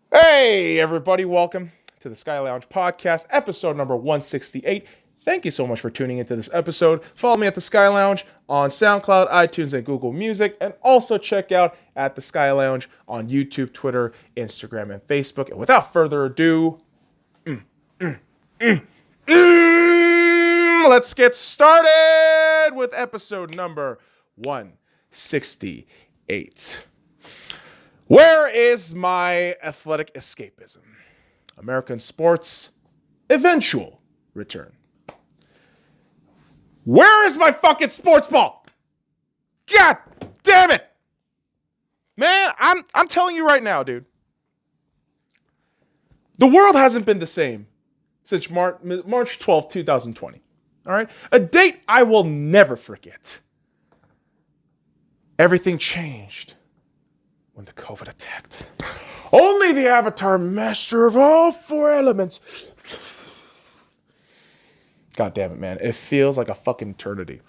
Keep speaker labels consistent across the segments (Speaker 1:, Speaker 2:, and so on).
Speaker 1: Hey, everybody, welcome to the SkyLounge podcast, episode number 168. Thank you so much for tuning into this episode. Follow me at the SkyLounge on SoundCloud, iTunes, and Google Music, and also check out at the SkyLounge on YouTube, Twitter, Instagram, and Facebook. And without further ado, let's get started with episode number 168. Where is my athletic escapism? American sports eventual return. Where is my fucking sports ball? God damn it! Man, I'm telling you right now, dude. The world hasn't been the same since March 12th, 2020. All right? A date I will never forget. Everything changed when the COVID attacked. Only the Avatar, master of all four elements. God damn it, man. It feels like a fucking eternity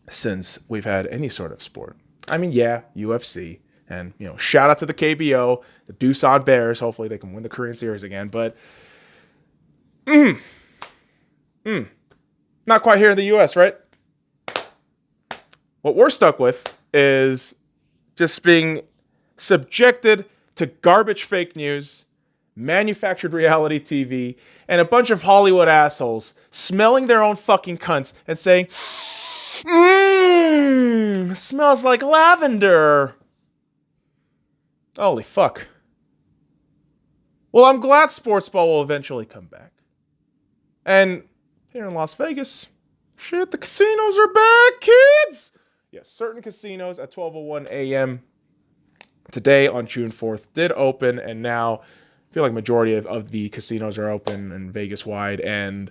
Speaker 1: since we've had any sort of sport. I mean, yeah, UFC. And, shout out to the KBO, the Doosan Bears. Hopefully they can win the Korean series again. But, not quite here in the US, right? What we're stuck with is just being subjected to garbage fake news, manufactured reality TV, and a bunch of Hollywood assholes smelling their own fucking cunts and saying, smells like lavender. Holy fuck. Well, I'm glad sports ball will eventually come back. And here in Las Vegas, shit, the casinos are back, kids! Yes, certain casinos at 12:01 a.m. today on June 4th did open, and now I feel like majority of the casinos are open and Vegas wide. And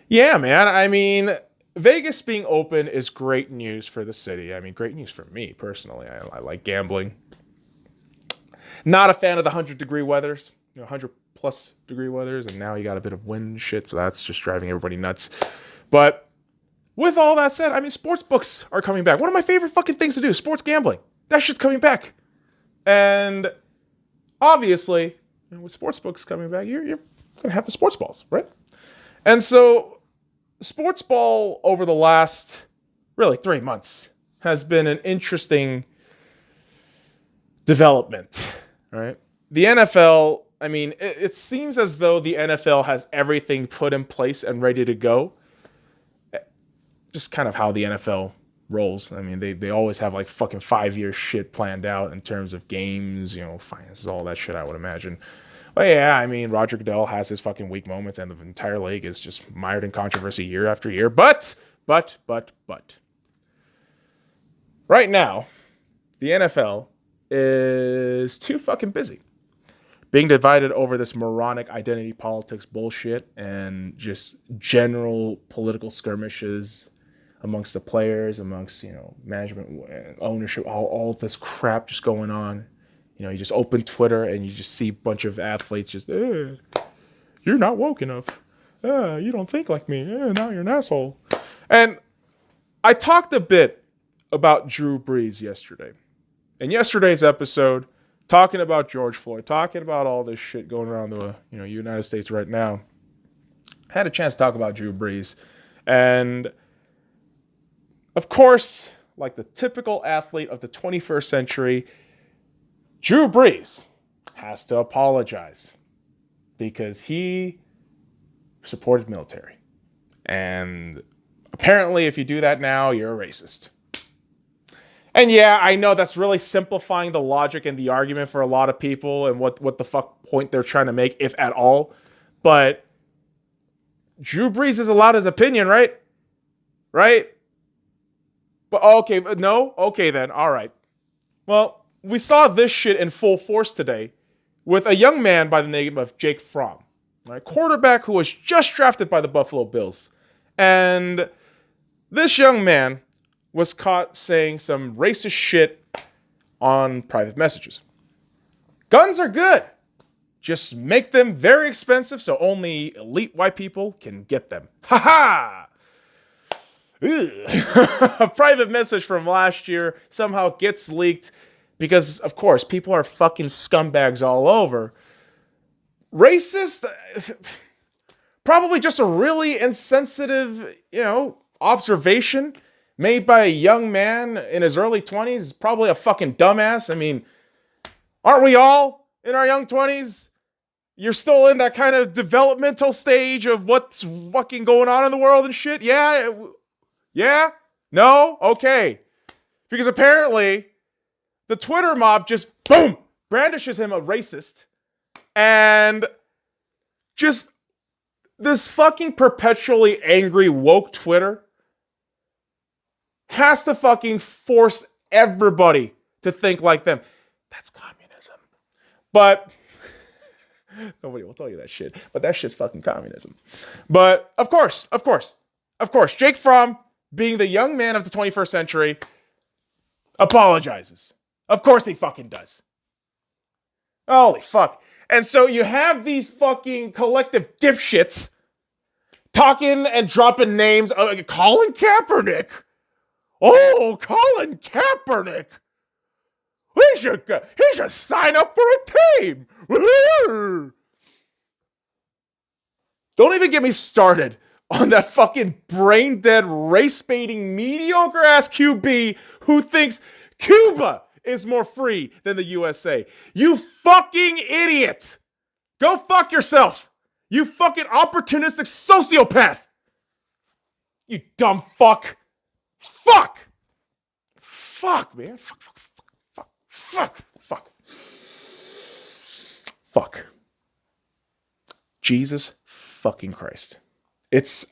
Speaker 1: yeah, man, I mean, Vegas being open is great news for the city. I mean, great news for me personally. I like gambling. Not a fan of the 100-degree weathers, 100+ degree weathers, and now you got a bit of wind shit, so that's just driving everybody nuts. But with all that said, I mean, sports books are coming back. One of my favorite fucking things to do, sports gambling. That shit's coming back. And obviously, with sports books coming back, you're going to have the sports balls, right? And so sports ball over the last, really, 3 months has been an interesting development, right? The NFL, I mean, it seems as though the NFL has everything put in place and ready to go. Just kind of how the NFL rolls. I mean, they always have like fucking 5-year shit planned out in terms of games, finances, all that shit, I would imagine. But yeah, I mean, Roger Goodell has his fucking weak moments, and the entire league is just mired in controversy year after year. But. Right now, the NFL is too fucking busy being divided over this moronic identity politics bullshit and just general political skirmishes amongst the players, amongst, management, ownership, all this crap just going on. You just open Twitter and you just see a bunch of athletes just, you're not woke enough. You don't think like me. Now you're an asshole. And I talked a bit about Drew Brees yesterday. In yesterday's episode, talking about George Floyd, talking about all this shit going around the United States right now, I had a chance to talk about Drew Brees. And of course, like the typical athlete of the 21st century, Drew Brees has to apologize because he supported military. And apparently, if you do that now, you're a racist. And yeah, I know that's really simplifying the logic and the argument for a lot of people and what the fuck point they're trying to make, if at all. But Drew Brees is allowed his opinion, right? Right? But okay, no? Okay then, all right. Well, we saw this shit in full force today with a young man by the name of Jake Fromm, right? Quarterback who was just drafted by the Buffalo Bills. And this young man was caught saying some racist shit on private messages. Guns are good. Just make them very expensive so only elite white people can get them. Ha ha! A private message from last year somehow gets leaked. because, of course, people are fucking scumbags all over. Racist, probably just a really insensitive, observation made by a young man in his early 20s. Probably a fucking dumbass. I mean, aren't we all in our young 20s? You're still in that kind of developmental stage of what's fucking going on in the world and shit? Yeah? Yeah? No? Okay. Because apparently, the Twitter mob just, boom, brandishes him a racist. And just this fucking perpetually angry woke Twitter has to fucking force everybody to think like them. That's communism. But nobody will tell you that shit. But that shit's fucking communism. But of course, Jake Fromm, being the young man of the 21st century, apologizes. Of course he fucking does. Holy fuck. And so you have these fucking collective dipshits talking and dropping names. Colin Kaepernick. Oh, Colin Kaepernick. He should sign up for a team. Don't even get me started on that fucking brain-dead, race-baiting, mediocre-ass QB who thinks Cuba is more free than the USA. You fucking idiot! Go fuck yourself! You fucking opportunistic sociopath! You dumb fuck! Fuck! Fuck, man. Fuck. Jesus fucking Christ. It's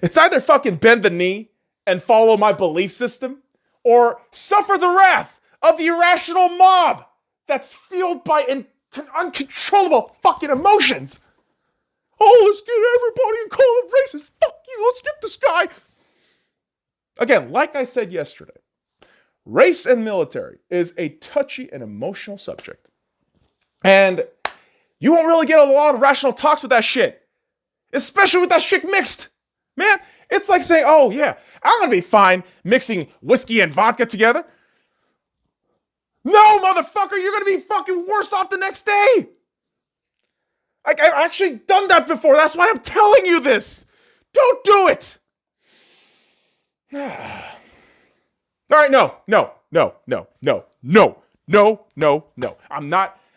Speaker 1: either fucking bend the knee and follow my belief system, or suffer the wrath of the irrational mob that's fueled by uncontrollable fucking emotions. Oh, let's get everybody and call it racist. Fuck you, let's get this guy. Again, like I said yesterday, race and military is a touchy and emotional subject. And you won't really get a lot of rational talks with that shit. Especially with that shit mixed. Man, it's like saying, oh yeah, I'm gonna be fine mixing whiskey and vodka together. No, motherfucker, you're gonna be fucking worse off the next day. I've actually done that before. That's why I'm telling you this. Don't do it. All right, no.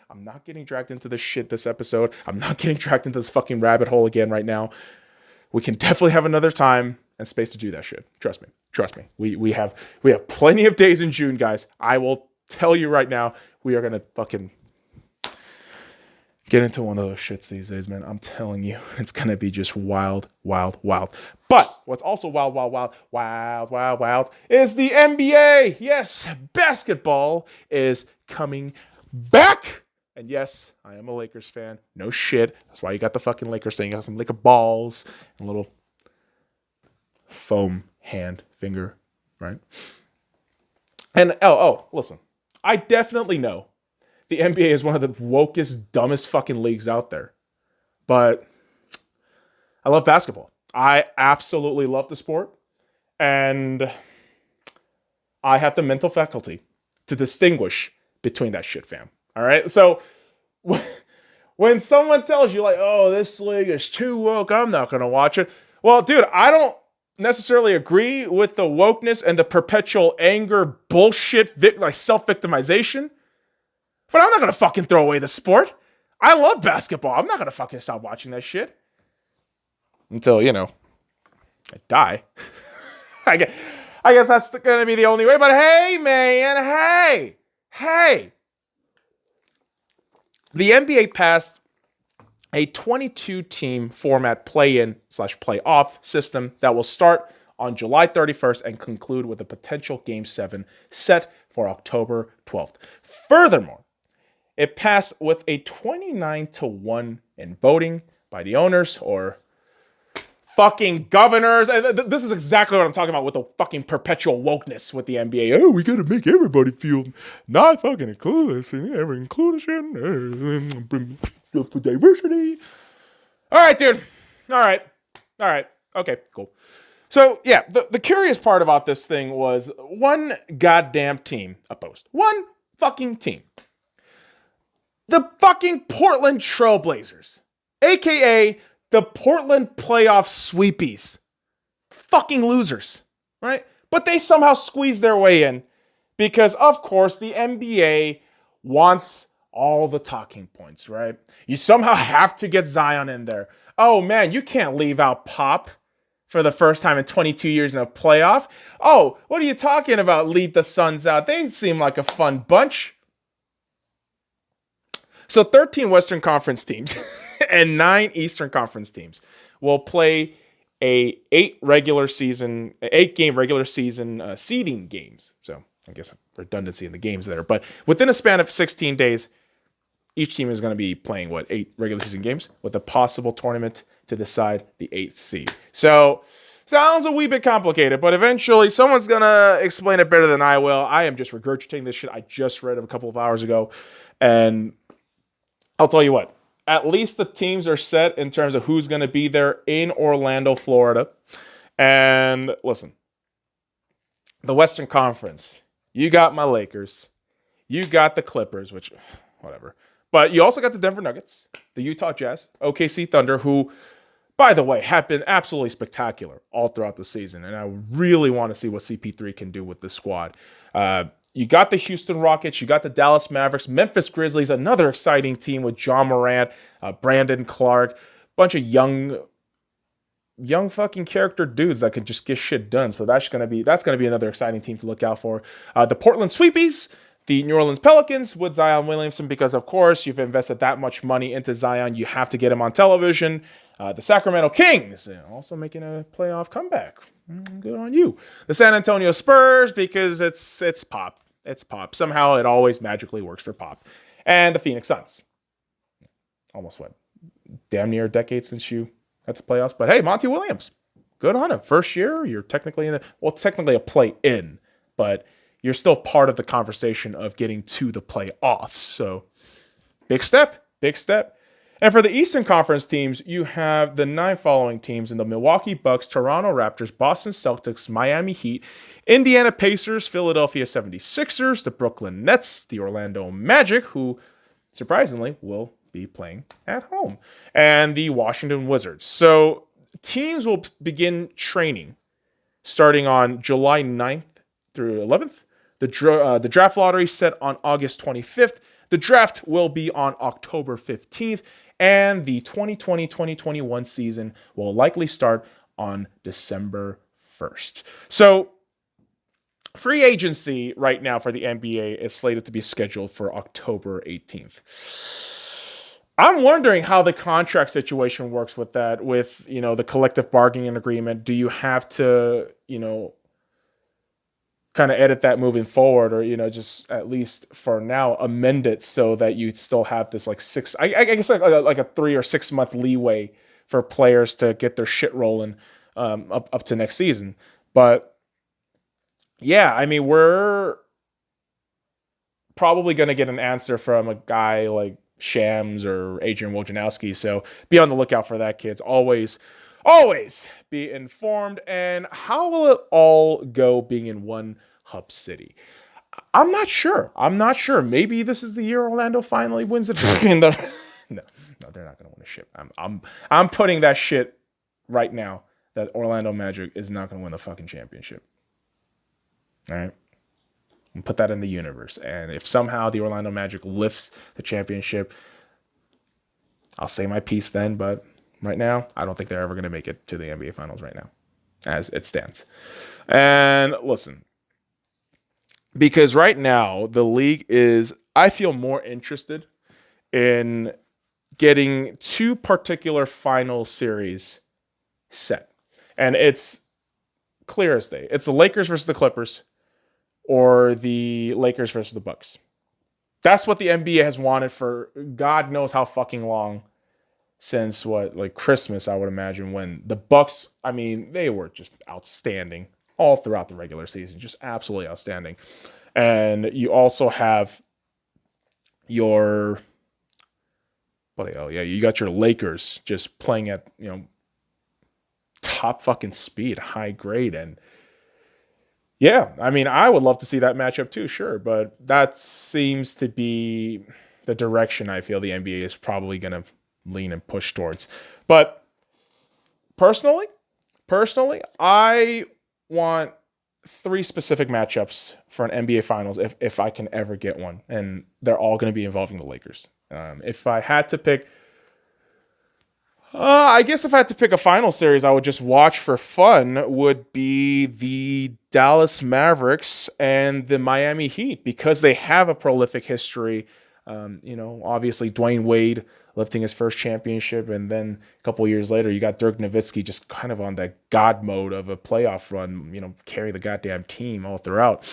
Speaker 1: I'm not getting dragged into this shit this episode. I'm not getting dragged into this fucking rabbit hole again right now. We can definitely have another time and space to do that shit. Trust me. We have plenty of days in June, guys. I will tell you right now, we are gonna fucking get into one of those shits these days, man. I'm telling you, it's gonna be just wild. But what's also wild is the NBA. Yes, basketball is coming back. And yes, I am a Lakers fan. No shit. That's why you got the fucking Lakers thing. You got some Laker balls and a little foam hand finger, right? And listen. I definitely know the NBA is one of the wokest, dumbest fucking leagues out there. But I love basketball. I absolutely love the sport. And I have the mental faculty to distinguish between that shit, fam. All right? So when someone tells you like, oh, this league is too woke, I'm not going to watch it. Well, dude, I don't necessarily agree with the wokeness and the perpetual anger bullshit, like self-victimization. But I'm not going to fucking throw away the sport. I love basketball. I'm not going to fucking stop watching that shit. Until, I die. I guess that's going to be the only way. But hey, man, hey. The NBA passed a 22-team format play-in/playoff system that will start on July 31st and conclude with a potential Game 7 set for October 12th. Furthermore, it passed with a 29-1 in voting by the owners or fucking governors. And this is exactly what I'm talking about with the fucking perpetual wokeness with the NBA. Oh, we gotta make everybody feel not fucking inclusive. Inclusion. For diversity. All right, dude. All right. Okay, cool. So, yeah, the curious part about this thing was one goddamn team opposed. One fucking team. The fucking Portland Trailblazers, aka the Portland playoff sweepies. Fucking losers, right? But they somehow squeeze their way in because, of course, the NBA wants all the talking points, right? You somehow have to get Zion in there. Oh man, you can't leave out Pop for the first time in 22 years in a playoff. Oh, what are you talking about? Leave the Suns out. They seem like a fun bunch. So 13 Western Conference teams and 9 Eastern Conference teams will play a 8 game regular season seeding games. So I guess redundancy in the games there. But within a span of 16 days, each team is going to be playing, 8 regular season games with a possible tournament to decide the 8th seed. So sounds a wee bit complicated, but eventually someone's going to explain it better than I will. I am just regurgitating this shit I just read a couple of hours ago. And I'll tell you what, at least the teams are set in terms of who's going to be there in Orlando, Florida. And listen, the Western Conference, you got my Lakers, you got the Clippers, which, whatever. But you also got the Denver Nuggets, the Utah Jazz, OKC Thunder, who, by the way, have been absolutely spectacular all throughout the season. And I really want to see what CP3 can do with this squad. You got the Houston Rockets, you got the Dallas Mavericks, Memphis Grizzlies, another exciting team with John Morant, Brandon Clark, bunch of young fucking character dudes that can just get shit done. So that's gonna be another exciting team to look out for. The Portland Sweepies, the New Orleans Pelicans with Zion Williamson, because of course you've invested that much money into Zion, you have to get him on television. The Sacramento Kings, also making a playoff comeback. Good on you. The San Antonio Spurs, because it's Pop. It's Pop. Somehow it always magically works for Pop. And the Phoenix Suns. Almost damn near a decade since you got to playoffs. But hey, Monty Williams, good on him. First year, you're technically technically a play-in, but you're still part of the conversation of getting to the playoffs. So big step. And for the Eastern Conference teams, you have the 9 following teams in the Milwaukee Bucks, Toronto Raptors, Boston Celtics, Miami Heat, Indiana Pacers, Philadelphia 76ers, the Brooklyn Nets, the Orlando Magic, who surprisingly will be playing at home, and the Washington Wizards. So teams will begin training starting on July 9th through 11th. The draft lottery set on August 25th. The draft will be on October 15th. And the 2020-2021 season will likely start on December 1st. So free agency right now for the NBA is slated to be scheduled for October 18th. I'm wondering how the contract situation works with that, with, the collective bargaining agreement. Do you have to, kind of edit that moving forward, or just at least for now amend it so that you still have this like 6, I guess like a 3 or 6 month leeway for players to get their shit rolling up to next season. But yeah, I mean, we're probably going to get an answer from a guy like Shams or Adrian Wojnarowski, so be on the lookout for that, kids. Always be informed. And how will it all go being in one hub city? I'm not sure. Maybe this is the year Orlando finally wins it. No, they're not going to win a shit. I'm putting that shit right now that Orlando Magic is not going to win the fucking championship. All right. And put that in the universe. And if somehow the Orlando Magic lifts the championship, I'll say my piece then, but right now, I don't think they're ever going to make it to the NBA Finals right now, as it stands. And listen, because right now, the league is, I feel, more interested in getting 2 particular final series set. And it's clear as day. It's the Lakers versus the Clippers, or the Lakers versus the Bucks. That's what the NBA has wanted for God knows how fucking long. Since Christmas, I would imagine, when the Bucks, I mean, they were just outstanding all throughout the regular season, just absolutely outstanding. And you also have you got your Lakers just playing at, top fucking speed, high grade. And Yeah, I mean, I would love to see that matchup too, sure, but that seems to be the direction I feel the NBA is probably going to lean and push towards. But personally, I want three specific matchups for an NBA Finals if I can ever get one, and they're all going to be involving the Lakers. If I had to pick, I guess if I had to pick a final series, I would just watch for fun. Would be the Dallas Mavericks and the Miami Heat because they have a prolific history. Obviously Dwayne Wade lifting his first championship, and then a couple of years later, you got Dirk Nowitzki just kind of on that god mode of a playoff run. Carry the goddamn team all throughout.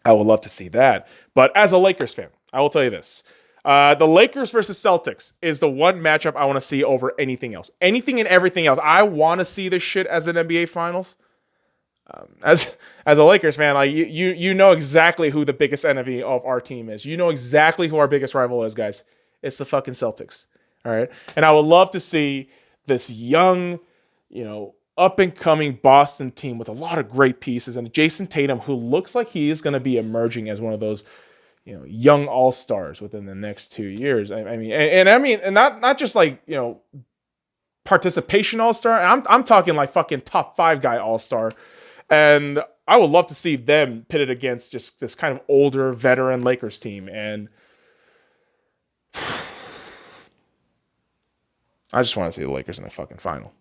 Speaker 1: I would love to see that. But as a Lakers fan, I will tell you this. The Lakers versus Celtics is the one matchup I want to see over anything else. Anything and everything else. I want to see this shit as an NBA Finals. As a Lakers fan, like you know exactly who the biggest enemy of our team is. You know exactly who our biggest rival is, guys. It's the fucking Celtics. All right. And I would love to see this young, up and coming Boston team with a lot of great pieces and Jason Tatum, who looks like he is going to be emerging as one of those young all-stars within the next 2 years. I mean, and not just like, participation all-star. I'm talking like fucking top 5 guy all-star. And I would love to see them pitted against just this kind of older veteran Lakers team. And I just want to see the Lakers in the fucking final.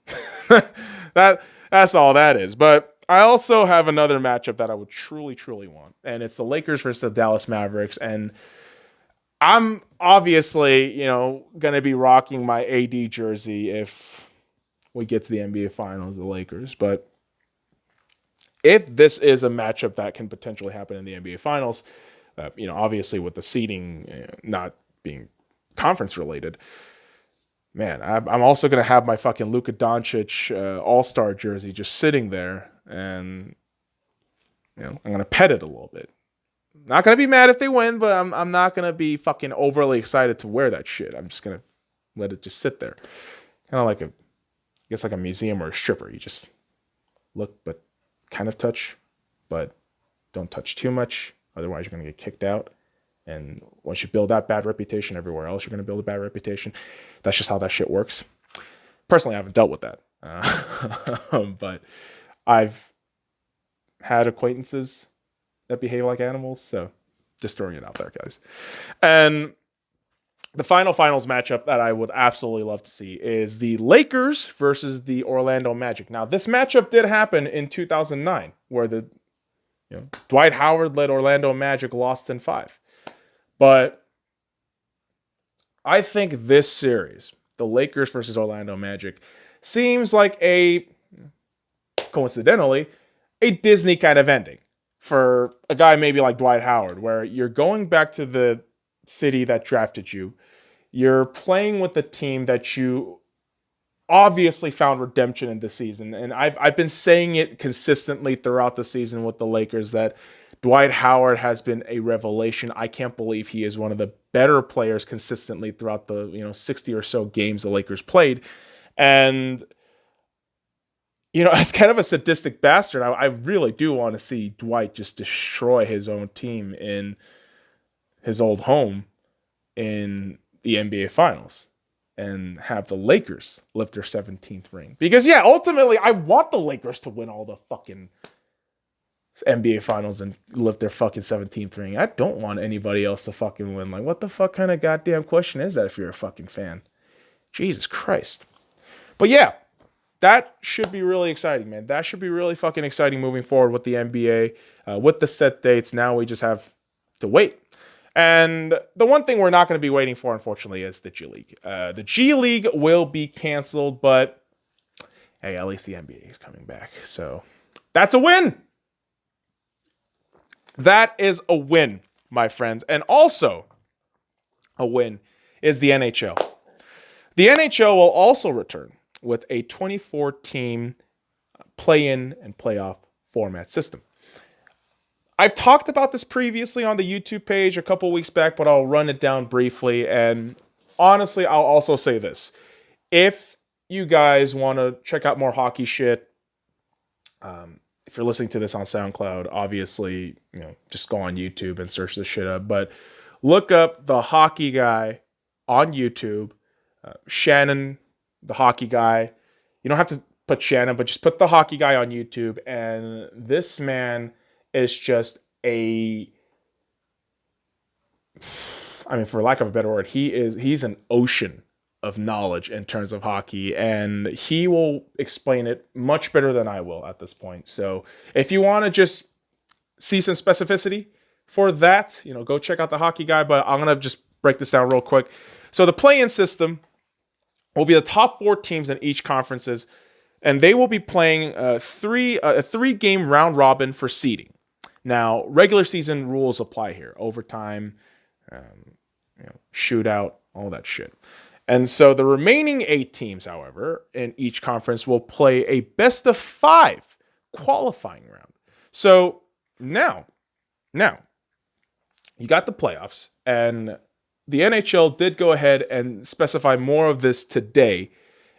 Speaker 1: That's all that is. But I also have another matchup that I would truly, truly want. And it's the Lakers versus the Dallas Mavericks. And I'm obviously, going to be rocking my AD jersey if we get to the NBA Finals, the Lakers. But if this is a matchup that can potentially happen in the NBA Finals, obviously with the seeding not being conference related, man, I'm also going to have my fucking Luka Doncic all-star jersey just sitting there, and I'm going to pet it a little bit. Not going to be mad if they win, but I'm not going to be fucking overly excited to wear that shit. I'm just going to let it just sit there. Kind of like like a museum or a stripper. You just look, but kind of touch, but don't touch too much. Otherwise, you're going to get kicked out. And once you build that bad reputation everywhere else, you're going to build a bad reputation. That's just how that shit works. Personally, I haven't dealt with that. But I've had acquaintances that behave like animals. So just throwing it out there, guys. And the finals matchup that I would absolutely love to see is the Lakers versus the Orlando Magic. Now, this matchup did happen in 2009, where the Dwight Howard led Orlando Magic lost in 5. But I think this series, the Lakers versus Orlando Magic, seems like coincidentally, a Disney kind of ending for a guy maybe like Dwight Howard, where you're going back to the city that drafted you. You're playing with the team that you obviously found redemption in this season. And I've been saying it consistently throughout the season with the Lakers that Dwight Howard has been a revelation. I can't believe he is one of the better players consistently throughout the 60 or so games the Lakers played. And as kind of a sadistic bastard, I really do want to see Dwight just destroy his own team in his old home in the NBA Finals and have the Lakers lift their 17th ring. Because, ultimately, I want the Lakers to win all the fucking NBA Finals and lift their fucking 17th ring. I don't want anybody else to fucking win. Like, what the fuck kind of goddamn question is that if you're a fucking fan? Jesus Christ. But that should be really exciting, man. That should be really fucking exciting moving forward with the NBA. With the set dates, now we just have to wait. And the one thing we're not going to be waiting for, unfortunately, is the G League. The G League will be canceled, but hey, at least the NBA is coming back. So that's a win. That is a win, my friends. And also a win is the NHL. The NHL will also return with a 24-team play-in and playoff format system. I've talked about this previously on the YouTube page a couple weeks back, but I'll run it down briefly. And honestly, I'll also say this. If you guys want to check out more hockey shit, if you're listening to this on SoundCloud, obviously, just go on YouTube and search this shit up. But look up the hockey guy on YouTube, Shannon, the hockey guy. You don't have to put Shannon, but just put the hockey guy on YouTube. And this man is just for lack of a better word, he's an ocean of knowledge in terms of hockey, and he will explain it much better than I will at this point. So if you want to just see some specificity for that, go check out the hockey guy, but I'm going to just break this down real quick. So the play-in system will be the top 4 teams in each conferences, and they will be playing a 3-game round robin for seeding. Now, regular season rules apply here. Overtime, shootout, all that shit. And so the remaining 8 teams, however, in each conference will play a best of 5 qualifying round. So now, you got the playoffs, and the NHL did go ahead and specify more of this today.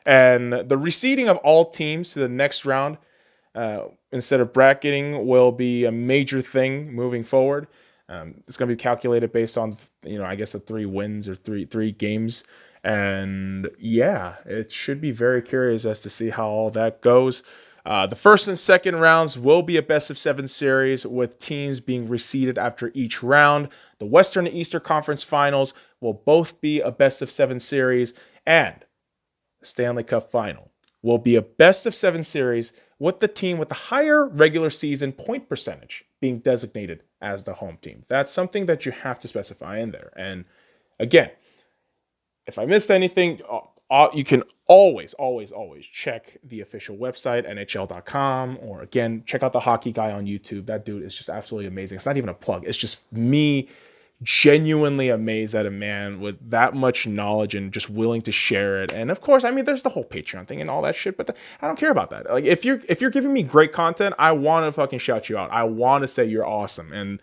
Speaker 1: And the reseeding of all teams to the next round, instead of bracketing, will be a major thing moving forward. It's going to be calculated based on, I guess the 3 wins or three games. And yeah, it should be very curious as to see how all that goes. The first and second rounds will be a best of 7 series, with teams being reseeded after each round. The Western and Eastern Conference Finals will both be a best of 7 series, and the Stanley Cup Final will be a best of 7 series, with the team with the higher regular season point percentage being designated as the home team. That's something that you have to specify in there. And again, if I missed anything, you can always check the official website, NHL.com, or again, check out the hockey guy on YouTube. That dude is just absolutely amazing. It's not even a plug. It's just me genuinely amazed at a man with that much knowledge and just willing to share it. And of course, there's the whole Patreon thing and all that shit, but I don't care about that. Like, if you're giving me great content, I want to fucking shout you out. I want to say you're awesome. And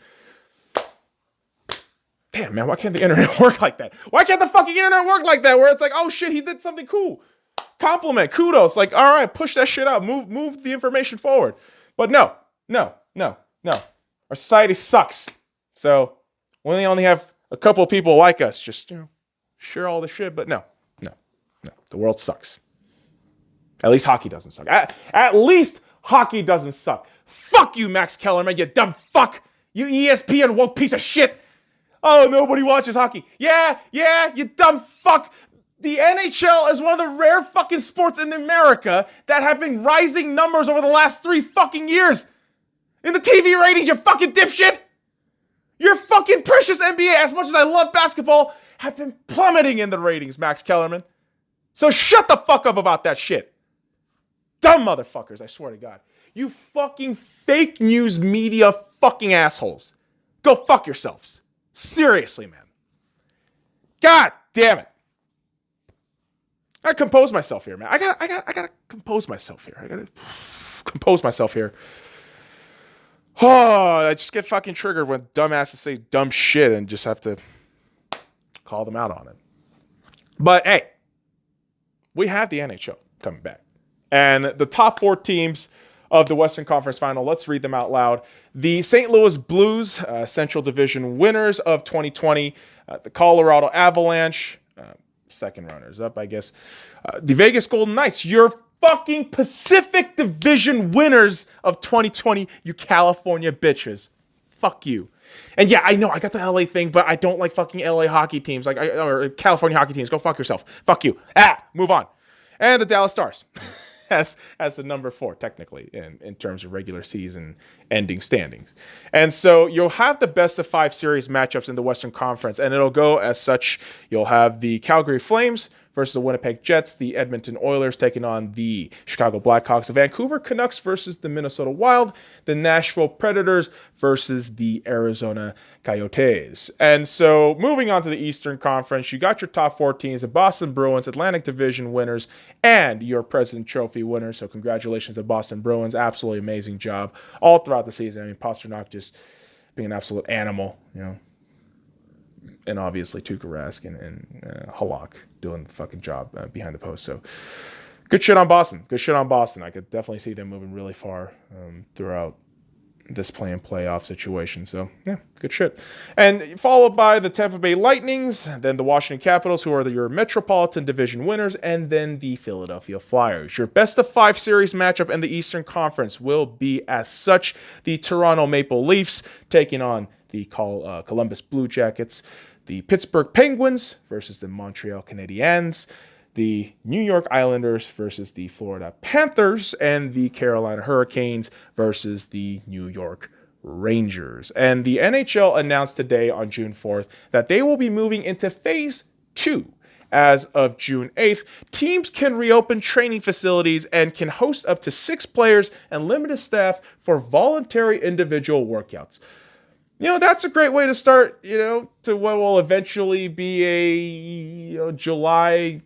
Speaker 1: damn, man, why can't the internet work like that? Why can't the fucking internet work like that? Where it's like, oh shit, he did something cool. Compliment, kudos. Like, all right, push that shit out. Move the information forward. But no. Our society sucks. So we only have a couple of people like us just, share all the shit. But no. The world sucks. At least hockey doesn't suck. At least hockey doesn't suck. Fuck you, Max Kellerman, you dumb fuck. You ESPN woke piece of shit. Oh, nobody watches hockey. Yeah, you dumb fuck. The NHL is one of the rare fucking sports in America that have been rising numbers over the last 3 fucking years. In the TV ratings, you fucking dipshit. Your fucking precious NBA, as much as I love basketball, have been plummeting in the ratings, Max Kellerman. So shut the fuck up about that shit. Dumb motherfuckers, I swear to God. You fucking fake news media fucking assholes. Go fuck yourselves. Seriously, man. God damn it. I gotta compose myself here, man. I gotta compose myself here. Oh, I just get fucking triggered when dumbasses say dumb shit and just have to call them out on it. But hey, we have the NHL coming back. And the top 4 teams of the Western Conference Final, let's read them out loud. The St. Louis Blues, Central Division winners of 2020. The Colorado Avalanche, second runners up, I guess. The Vegas Golden Knights, your fucking Pacific Division winners of 2020, you California bitches. Fuck you. And yeah, I know, I got the LA thing, but I don't like fucking LA hockey teams, or California hockey teams. Go fuck yourself. Fuck you. Move on. And the Dallas Stars. As the number 4, technically, in terms of regular season ending standings. And so you'll have the best of 5 series matchups in the Western Conference, and it'll go as such. You'll have the Calgary Flames versus the Winnipeg Jets, the Edmonton Oilers taking on the Chicago Blackhawks, the Vancouver Canucks versus the Minnesota Wild, the Nashville Predators versus the Arizona Coyotes. And so moving on to the Eastern Conference, you got your top 4 teams, the Boston Bruins, Atlantic Division winners, and your President Trophy winners. So congratulations to the Boston Bruins. Absolutely amazing job all throughout the season. Pasternak just being an absolute animal, and obviously Tuukka Rask and Halak doing the fucking job behind the post. So Good shit on Boston. Good shit on Boston. I could definitely see them moving really far throughout this play-in playoff situation. So, yeah, good shit. And followed by the Tampa Bay Lightnings, then the Washington Capitals, who are your Metropolitan Division winners, and then the Philadelphia Flyers. Your best-of-5 series matchup in the Eastern Conference will be, as such, the Toronto Maple Leafs taking on the Columbus Blue Jackets, the Pittsburgh Penguins versus the Montreal Canadiens, the New York Islanders versus the Florida Panthers, and the Carolina Hurricanes versus the New York Rangers. And the NHL announced today on June 4th that they will be moving into Phase 2. As of June 8th, teams can reopen training facilities and can host up to 6 players and limited staff for voluntary individual workouts. That's a great way to start, to what will eventually be a July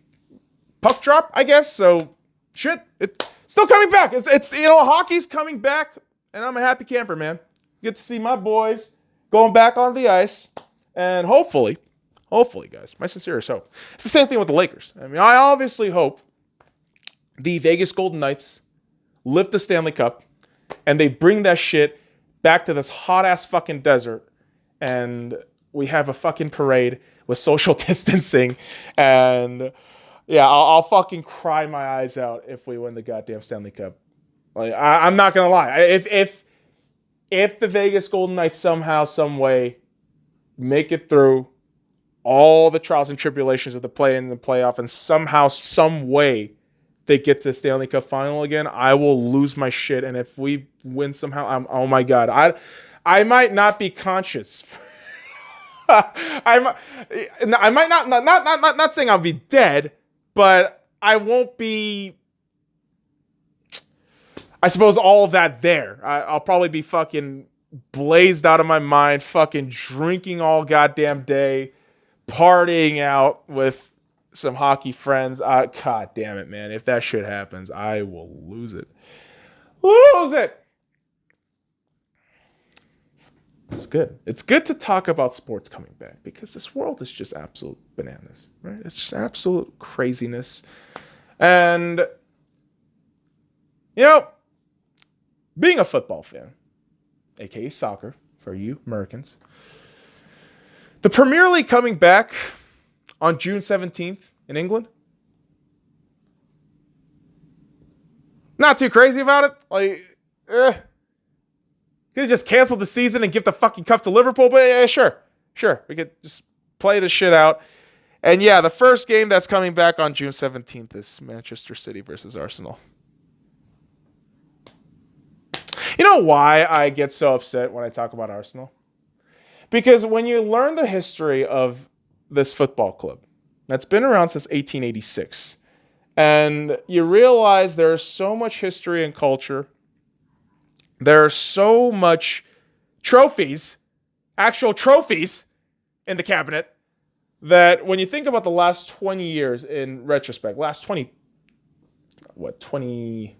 Speaker 1: puck drop, I guess. So, shit, it's still coming back. It's hockey's coming back, and I'm a happy camper, man. Get to see my boys going back on the ice, and hopefully, guys, my sincerest hope. It's the same thing with the Lakers. I mean, I obviously hope the Vegas Golden Knights lift the Stanley Cup, and they bring that shit back to this hot-ass fucking desert, and we have a fucking parade with social distancing, and yeah, I'll fucking cry my eyes out if we win the goddamn Stanley Cup. Like, I'm not gonna lie. If the Vegas Golden Knights somehow, some way, make it through all the trials and tribulations of the play-in and the playoff, and somehow, some way, they get to the Stanley Cup final again, I will lose my shit. And if we win somehow, oh my god, I might not be conscious. I might not saying I'll be dead. But I won't be, I suppose, all of that there. I'll probably be fucking blazed out of my mind, fucking drinking all goddamn day, partying out with some hockey friends. God damn it, man. If that shit happens, I will lose it. Lose it! It's good. It's good to talk about sports coming back because this world is just absolute bananas, right? It's just absolute craziness. And, being a football fan, aka soccer, for you Americans, the Premier League coming back on June 17th in England. Not too crazy about it. Could have just canceled the season and give the fucking cup to Liverpool, but yeah, sure. We could just play the shit out. And yeah, the first game that's coming back on June 17th is Manchester City versus Arsenal. You know why I get so upset when I talk about Arsenal? Because when you learn the history of this football club that's been around since 1886, and you realize there's so much history and culture, there are so much trophies, actual trophies in the cabinet, that when you think about the last 20 years in retrospect, last 20 years,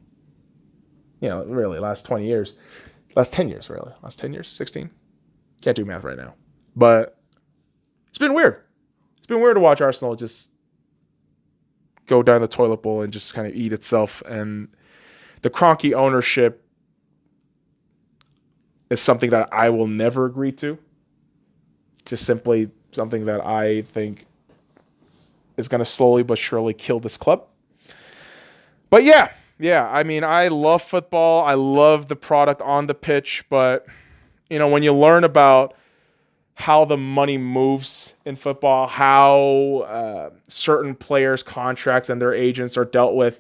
Speaker 1: last 10 years, really. Last 10 years, 16? Can't do math right now. But it's been weird. It's been weird to watch Arsenal just go down the toilet bowl and just kind of eat itself. And the Kroenke ownership is something that I will never agree to. Just simply something that I think is going to slowly but surely kill this club. But yeah, I mean, I love football. I love the product on the pitch. But, when you learn about how the money moves in football, how certain players' contracts and their agents are dealt with,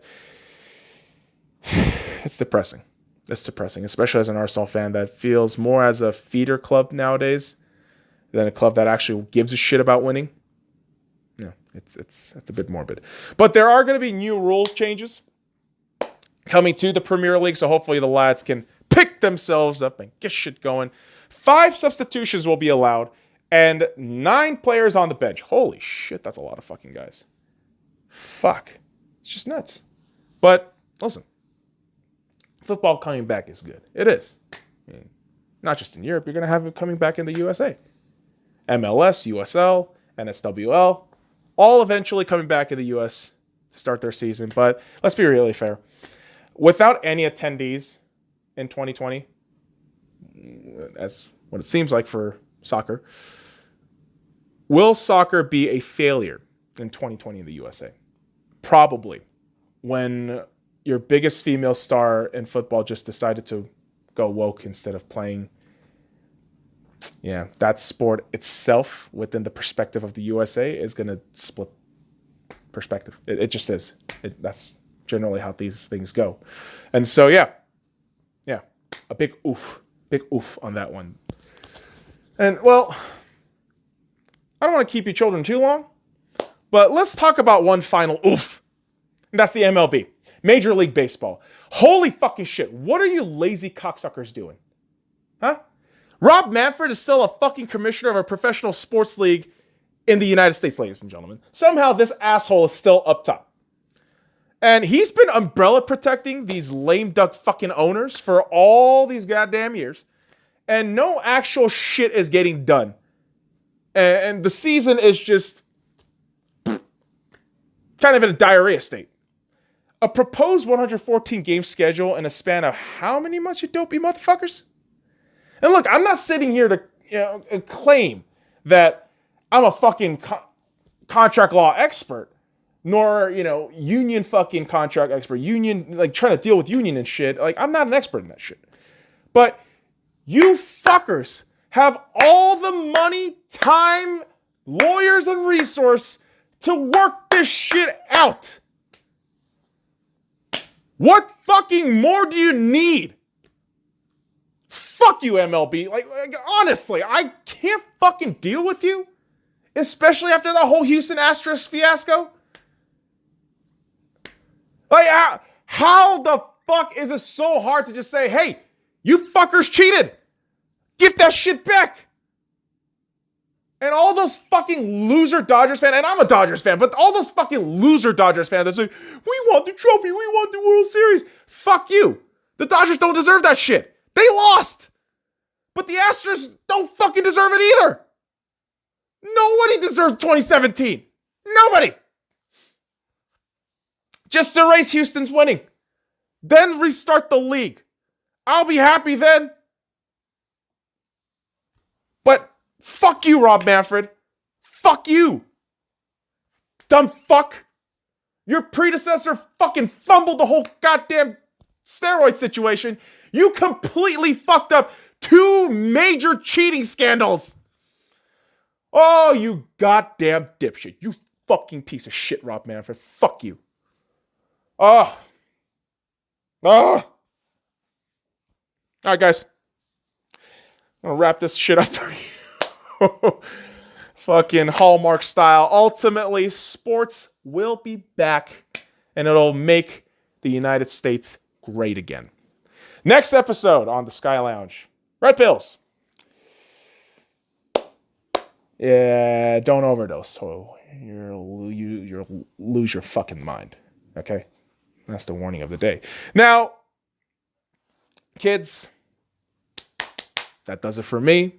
Speaker 1: it's depressing. It's depressing, especially as an Arsenal fan that feels more as a feeder club nowadays than a club that actually gives a shit about winning. Yeah, it's a bit morbid. But there are going to be new rule changes coming to the Premier League, so hopefully the lads can pick themselves up and get shit going. 5 substitutions will be allowed, and 9 players on the bench. Holy shit, that's a lot of fucking guys. Fuck. It's just nuts. But, listen. Football coming back is good. It is. I mean, not just in Europe. You're going to have it coming back in the USA. MLS, USL, NSWL, all eventually coming back in the US to start their season. But let's be really fair. Without any attendees in 2020, that's what it seems like for soccer, will soccer be a failure in 2020 in the USA? Probably. When your biggest female star in football just decided to go woke instead of playing, that sport itself within the perspective of the USA is going to split perspective. It just is. That's generally how these things go. And so, a big oof on that one. And, well, I don't want to keep you children too long, but let's talk about one final oof. And that's the MLB. Major League Baseball. Holy fucking shit. What are you lazy cocksuckers doing? Huh? Rob Manfred is still a fucking commissioner of a professional sports league in the United States, ladies and gentlemen. Somehow this asshole is still up top. And he's been umbrella protecting these lame duck fucking owners for all these goddamn years. And no actual shit is getting done. And the season is just kind of in a diarrhea state. A proposed 114 game schedule in a span of how many months, you dopey motherfuckers? And look, I'm not sitting here to claim that I'm a fucking contract law expert, nor, union fucking contract expert, union, trying to deal with union and shit. I'm not an expert in that shit. But you fuckers have all the money, time, lawyers, and resource to work this shit out. What fucking more do you need? Fuck you, MLB. Honestly, I can't fucking deal with you. Especially after the whole Houston Astros fiasco. How the fuck is it so hard to just say, hey, you fuckers cheated. Give that shit back. And all those fucking loser Dodgers fans, and I'm a Dodgers fan, but all those fucking loser Dodgers fans that say, we want the trophy, we want the World Series. Fuck you. The Dodgers don't deserve that shit. They lost. But the Astros don't fucking deserve it either. Nobody deserves 2017. Nobody. Just erase Houston's winning. Then restart the league. I'll be happy then. But fuck you, Rob Manfred. Fuck you. Dumb fuck. Your predecessor fucking fumbled the whole goddamn steroid situation. You completely fucked up 2 major cheating scandals. Oh, you goddamn dipshit. You fucking piece of shit, Rob Manfred. Fuck you. All right, guys. I'm going to wrap this shit up for you. Fucking Hallmark style. Ultimately, sports will be back, and it'll make the United States great again. Next episode on the Sky Lounge. Red pills. Yeah, don't overdose. So you'll lose your fucking mind. Okay? That's the warning of the day. Now, kids, that does it for me.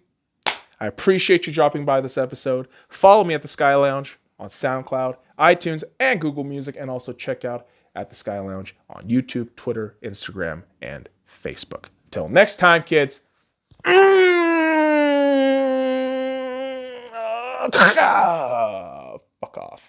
Speaker 1: I appreciate you dropping by this episode. Follow me at the Sky Lounge on SoundCloud, iTunes, and Google Music, and also check out at the Sky Lounge on YouTube, Twitter, Instagram, and Facebook. Until next time, kids. Fuck off.